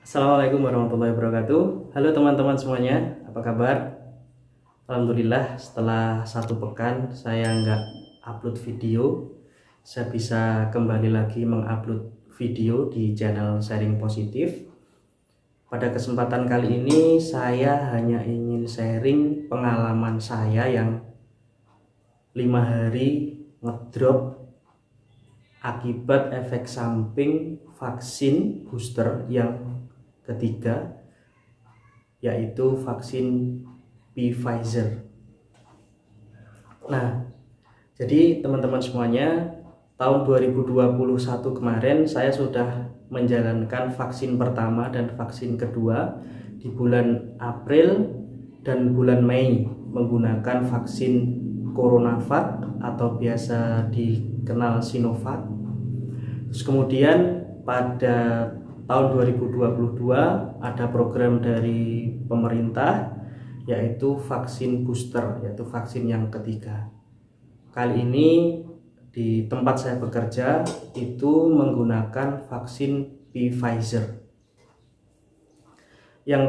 Assalamualaikum warahmatullahi wabarakatuh. Halo teman-teman semuanya, apa kabar? Alhamdulillah setelah satu pekan saya nggak upload video, saya bisa kembali lagi mengupload video di channel Sharing Positif. Pada kesempatan kali ini saya hanya ingin sharing pengalaman saya yang 5 hari ngedrop akibat efek samping vaksin booster yang ketiga, yaitu vaksin Pfizer. Nah, jadi teman-teman semuanya, tahun 2021 kemarin saya sudah menjalankan vaksin pertama dan vaksin kedua di bulan April dan bulan Mei menggunakan vaksin CoronaVac atau biasa dikenal Sinovac. Terus kemudian pada tahun 2022 ada program dari pemerintah yaitu vaksin booster, yaitu vaksin yang ketiga. Kali ini di tempat saya bekerja itu menggunakan vaksin Pfizer. Yang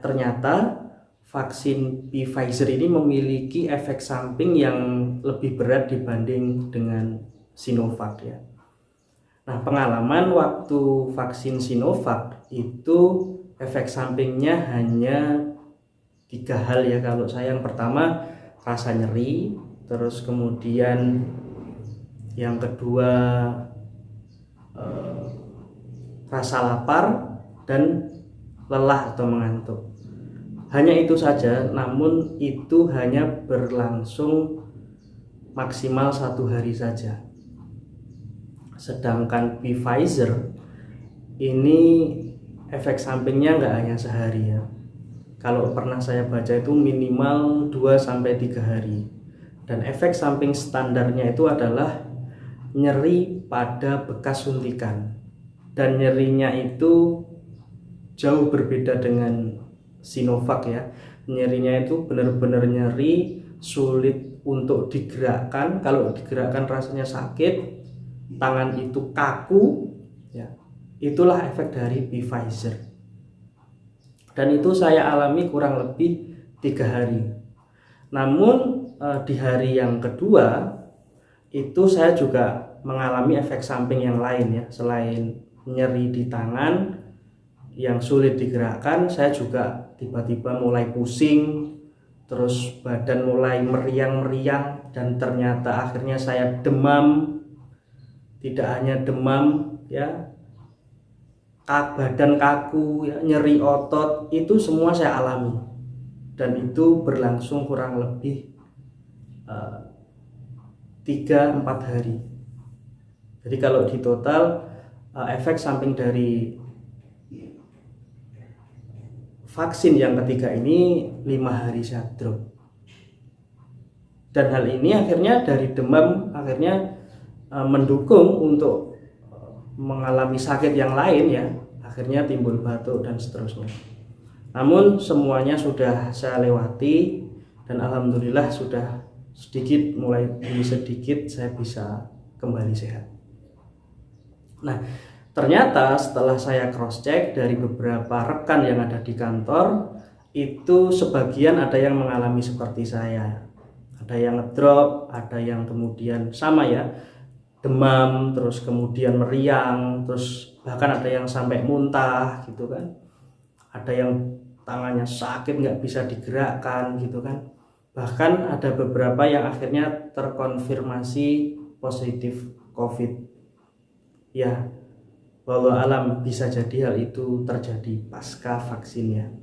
ternyata vaksin Pfizer ini memiliki efek samping yang lebih berat dibanding dengan Sinovac ya. Nah, pengalaman waktu vaksin Sinovac itu efek sampingnya hanya 3 hal ya. Kalau saya yang pertama rasa nyeri, terus kemudian yang kedua rasa lapar dan lelah atau mengantuk. Hanya itu saja, namun itu hanya berlangsung maksimal 1 hari saja. Sedangkan Pfizer ini efek sampingnya nggak hanya sehari ya. Kalau pernah saya baca itu minimal 2-3 hari. Dan efek samping standarnya itu adalah nyeri pada bekas suntikan. Dan nyerinya itu jauh berbeda dengan Sinovac ya. Nyerinya itu benar-benar nyeri, sulit untuk digerakkan. Kalau digerakkan rasanya sakit, tangan itu kaku ya. Itulah efek dari Pfizer. Dan itu saya alami kurang lebih 3 hari. Namun di hari yang kedua itu saya juga mengalami efek samping yang lain ya. Selain nyeri di tangan yang sulit digerakkan, saya juga tiba-tiba mulai pusing, terus badan mulai meriang-meriang, dan ternyata akhirnya saya demam. Tidak hanya demam ya, badan kaku ya, nyeri otot, itu semua saya alami. Dan itu berlangsung kurang lebih 3-4 hari. Jadi kalau di total efek samping dari vaksin yang ketiga ini 5 hari saya drop. Dan hal ini akhirnya dari demam akhirnya mendukung untuk mengalami sakit yang lain ya, akhirnya timbul batuk dan seterusnya. Namun semuanya sudah saya lewati dan alhamdulillah sudah mulai demi sedikit saya bisa kembali sehat. Nah, ternyata setelah saya cross check dari beberapa rekan yang ada di kantor, itu sebagian ada yang mengalami seperti saya. Ada yang ngedrop, ada yang kemudian sama ya, demam, terus kemudian meriang, terus bahkan ada yang sampai muntah gitu kan. Ada yang tangannya sakit nggak bisa digerakkan gitu kan. Bahkan ada beberapa yang akhirnya terkonfirmasi positif COVID ya. Wallahu alam, bisa jadi hal itu terjadi pasca vaksinnya.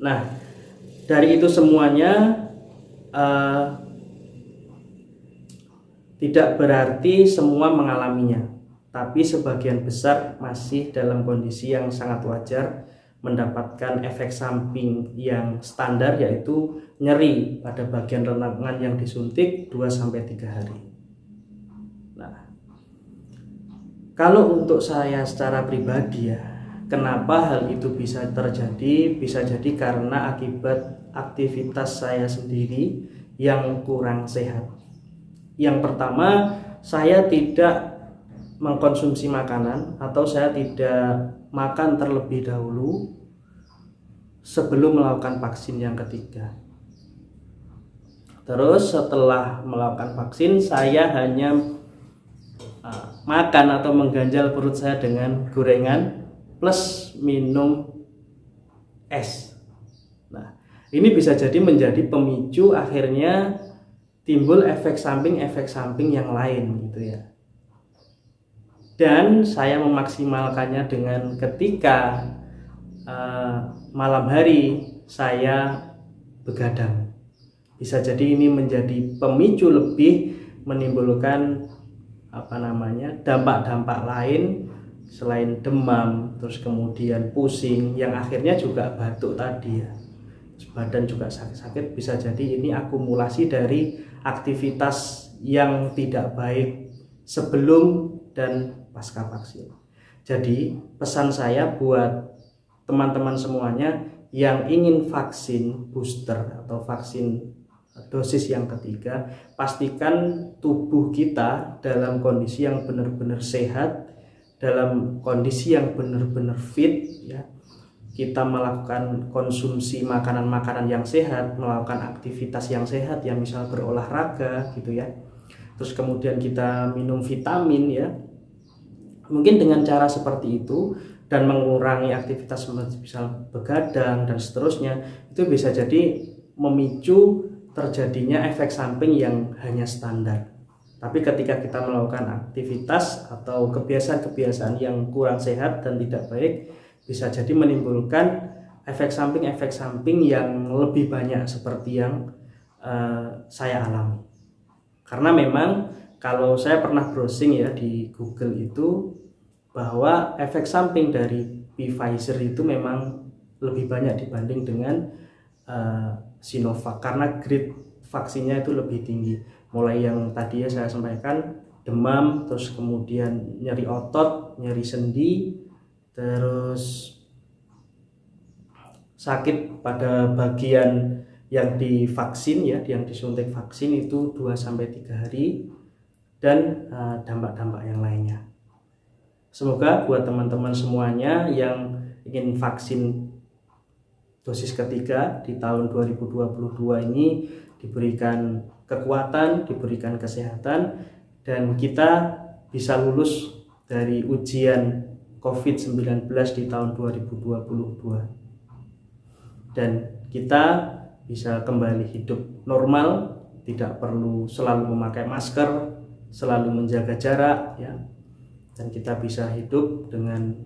Nah, dari itu semuanya tidak berarti semua mengalaminya, tapi sebagian besar masih dalam kondisi yang sangat wajar mendapatkan efek samping yang standar, yaitu nyeri pada bagian lengan yang disuntik 2-3 hari. Nah, kalau untuk saya secara pribadi ya, kenapa hal itu bisa terjadi? Bisa jadi karena akibat aktivitas saya sendiri yang kurang sehat. Yang pertama, saya tidak mengkonsumsi makanan atau saya tidak makan terlebih dahulu sebelum melakukan vaksin yang ketiga. Terus setelah melakukan vaksin, saya hanya makan atau mengganjal perut saya dengan gorengan plus minum es. Nah, ini bisa jadi menjadi pemicu akhirnya timbul efek samping yang lain gitu ya. Dan saya memaksimalkannya dengan ketika malam hari saya begadang. Bisa jadi ini menjadi pemicu lebih menimbulkan dampak-dampak lain selain demam, terus kemudian pusing, yang akhirnya juga batuk tadi ya. Badan juga sakit-sakit, bisa jadi ini akumulasi dari aktivitas yang tidak baik sebelum dan pasca vaksin. Jadi pesan saya buat teman-teman semuanya yang ingin vaksin booster atau vaksin dosis yang ketiga, pastikan tubuh kita dalam kondisi yang benar-benar sehat, dalam kondisi yang benar-benar fit ya. Kita melakukan konsumsi makanan-makanan yang sehat, melakukan aktivitas yang sehat yang misal berolahraga gitu ya. Terus kemudian kita minum vitamin ya. Mungkin dengan cara seperti itu dan mengurangi aktivitas misal begadang dan seterusnya, itu bisa jadi memicu terjadinya efek samping yang hanya standar. Tapi ketika kita melakukan aktivitas atau kebiasaan-kebiasaan yang kurang sehat dan tidak baik, bisa jadi menimbulkan efek samping yang lebih banyak seperti yang saya alami. Karena memang kalau saya pernah browsing ya di Google itu, bahwa efek samping dari Pfizer itu memang lebih banyak dibanding dengan Sinovac, karena grade vaksinnya itu lebih tinggi. Mulai yang tadi ya saya sampaikan, demam, terus kemudian nyeri otot, nyeri sendi, terus sakit pada bagian yang divaksin ya, yang disuntik vaksin itu 2-3 hari, dan dampak-dampak yang lainnya. Semoga buat teman-teman semuanya yang ingin vaksin dosis ketiga di tahun 2022 ini diberikan kekuatan, diberikan kesehatan, dan kita bisa lulus dari ujian COVID-19 di tahun 2022. Dan kita bisa kembali hidup normal, tidak perlu selalu memakai masker, selalu menjaga jarak ya. Dan kita bisa hidup dengan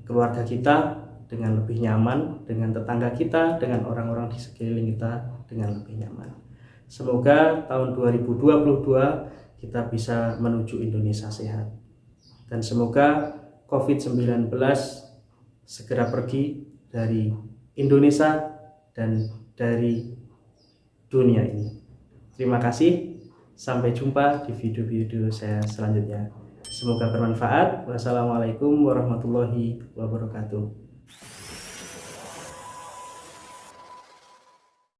keluarga kita dengan lebih nyaman, dengan tetangga kita, dengan orang-orang di sekeliling kita dengan lebih nyaman. Semoga tahun 2022 kita bisa menuju Indonesia sehat. Dan semoga COVID-19 segera pergi dari Indonesia dan dari dunia ini. Terima kasih, sampai jumpa di video-video saya selanjutnya. Semoga bermanfaat. Wassalamualaikum warahmatullahi wabarakatuh.